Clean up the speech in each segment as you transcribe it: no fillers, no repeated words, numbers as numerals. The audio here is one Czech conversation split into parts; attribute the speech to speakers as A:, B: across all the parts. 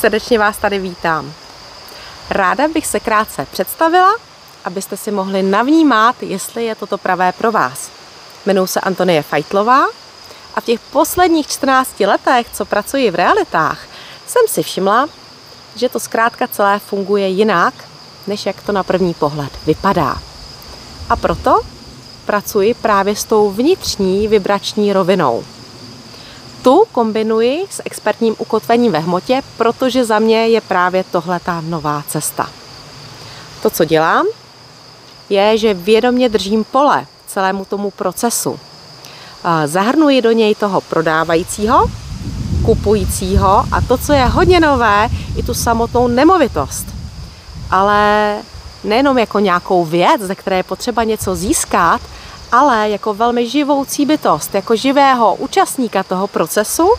A: Srdečně vás tady vítám. Ráda bych se krátce představila, abyste si mohli navnímat, jestli je toto pravé pro vás. Jmenuji se Antonie Fajtlová a v těch posledních 14 letech, co pracuji v realitách, jsem si všimla, že to zkrátka celé funguje jinak, než jak to na první pohled vypadá. A proto pracuji právě s tou vnitřní vibrační rovinou. Tu kombinuji s expertním ukotvením ve hmotě, protože za mě je právě tohle ta nová cesta. To, co dělám, je, že vědomě držím pole celému tomu procesu. Zahrnuji do něj toho prodávajícího, kupujícího a to, co je hodně nové, i tu samotnou nemovitost. Ale nejenom jako nějakou věc, ze které je potřeba něco získat, ale jako velmi živoucí bytost, jako živého účastníka toho procesu,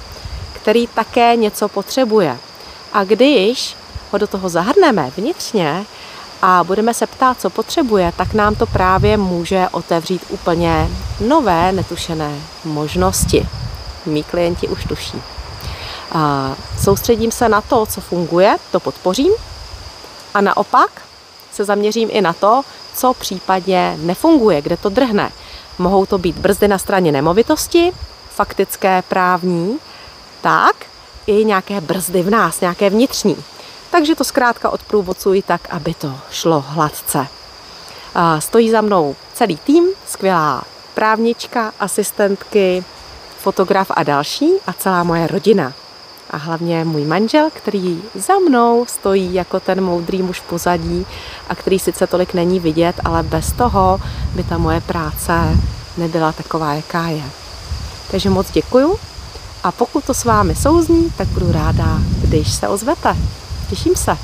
A: který také něco potřebuje. A když ho do toho zahrneme vnitřně a budeme se ptát, co potřebuje, tak nám to právě může otevřít úplně nové, netušené možnosti. Mí klienti už tuší. Soustředím se na to, co funguje, to podpořím a naopak se zaměřím i na to, co případně nefunguje, kde to drhne. Mohou to být brzdy na straně nemovitosti, faktické, právní, tak i nějaké brzdy v nás, nějaké vnitřní. Takže to zkrátka odprůvodcuji tak, aby to šlo hladce. Stojí za mnou celý tým, skvělá právnička, asistentky, fotograf a další a celá moje rodina. A hlavně můj manžel, který za mnou stojí jako ten moudrý muž v pozadí a který sice tolik není vidět, ale bez toho by ta moje práce nebyla taková, jaká je. Takže moc děkuju a pokud to s vámi souzní, tak budu ráda, když se ozvete. Těším se.